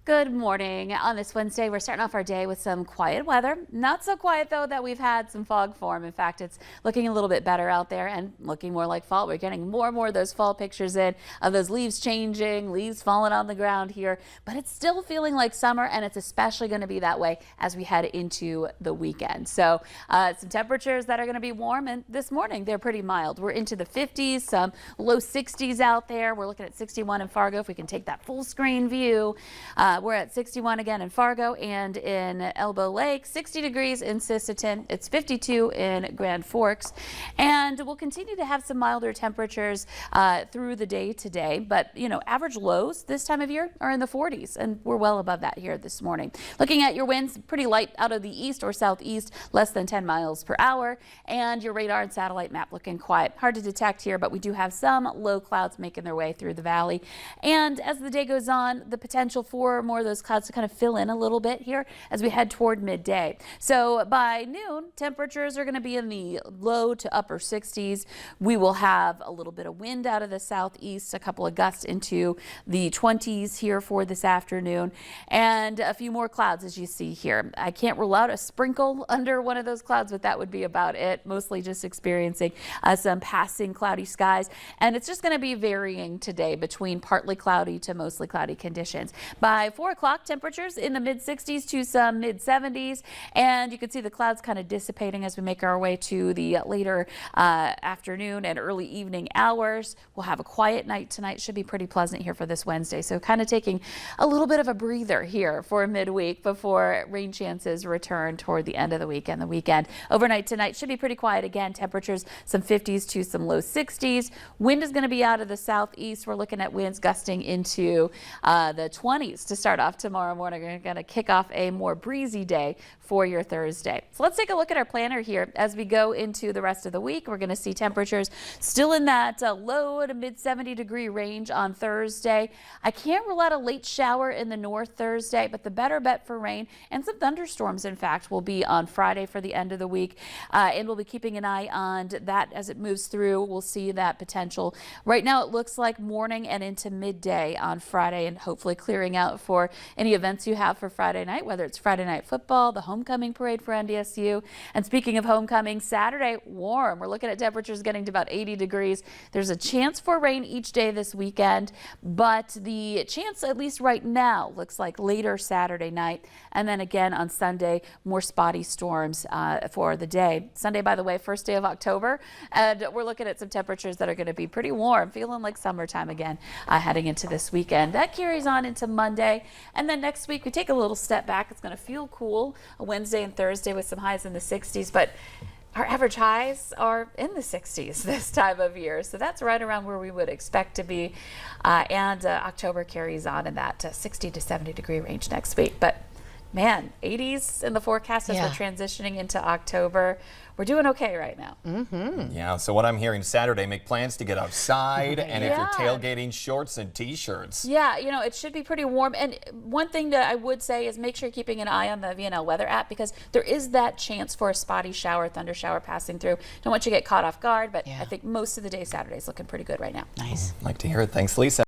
Good morning. On this Wednesday, we're starting off our day with some quiet weather. Not so quiet, though, that we've had some fog form. In fact, it's looking a little bit better out there and looking more like fall. We're getting more and more of those fall pictures in of those leaves changing, leaves falling on the ground here. But it's still feeling like summer, and it's especially going to be that way as we head into the weekend. So some temperatures that are going to be warm, and this morning they're pretty mild. We're into the 50s, some low 60s out there. We're looking at 61 in Fargo if we can take that full screen view. We're at 61 again in Fargo and in Elbow Lake, 60 degrees in Sisseton. It's 52 in Grand Forks. And we'll continue to have some milder temperatures through the day today. But, you know, average lows this time of year are in the 40s, and we're well above that here this morning. Looking at your winds, pretty light out of the east or southeast, less than 10 miles per hour. And your radar and satellite map looking quiet. Hard to detect here, but we do have some low clouds making their way through the valley. And as the day goes on, the potential for more of those clouds to kind of fill in a little bit here as we head toward midday. So by noon, temperatures are going to be in the low to upper 60s. We will have a little bit of wind out of the southeast, a couple of gusts into the 20s here for this afternoon, and a few more clouds as you see here. I can't rule out a sprinkle under one of those clouds, but that would be about it. Mostly just experiencing some passing cloudy skies, and it's just going to be varying today between partly cloudy to mostly cloudy conditions. By 4 o'clock, temperatures in the mid 60s to some mid 70s, and you can see the clouds kind of dissipating as we make our way to the later afternoon and early evening hours. We'll have a quiet night tonight. Should be pretty pleasant here for this Wednesday. So kind of taking a little bit of a breather here for midweek before rain chances return toward the end of the week and the weekend. Overnight tonight should be pretty quiet again. Temperatures some 50s to some low 60s. Wind is going to be out of the southeast. We're looking at winds gusting into the 20s to start off tomorrow morning. We're going to kick off a more breezy day for your Thursday. So let's take a look at our planner here as we go into the rest of the week. We're going to see temperatures still in that low to mid 70-degree range on Thursday. I can't rule out a late shower in the north Thursday, but the better bet for rain and some thunderstorms, in fact, will be on Friday for the end of the week. And we'll be keeping an eye on that as it moves through. We'll see that potential. Right now, it looks like morning and into midday on Friday, and hopefully clearing out for any events you have for Friday night, whether it's Friday night football, the homecoming parade for NDSU. And speaking of homecoming, Saturday, warm. We're looking at temperatures getting to about 80 degrees. There's a chance for rain each day this weekend, but the chance, at least right now, looks like later Saturday night. And then again on Sunday, more spotty storms for the day. Sunday, by the way, first day of October, and we're looking at some temperatures that are going to be pretty warm, feeling like summertime again heading into this weekend. That carries on into Monday. And then next week, we take a little step back. It's going to feel cool a Wednesday and Thursday with some highs in the 60s, but our average highs are in the 60s this time of year. So that's right around where we would expect to be. And October carries on in that 60 to 70 degree range next week. But man, 80s in the forecast as we're transitioning into October. We're doing okay right now. Yeah, so what I'm hearing Saturday, make plans to get outside, and if you're tailgating, shorts and t-shirts. Yeah, you know, it should be pretty warm. And one thing that I would say is make sure you're keeping an eye on the VNL weather app, because there is that chance for a spotty shower, thunder shower passing through. Don't want you to get caught off guard, but I think most of the day Saturday is looking pretty good right now. Nice. Like to hear it. Thanks, Lisa.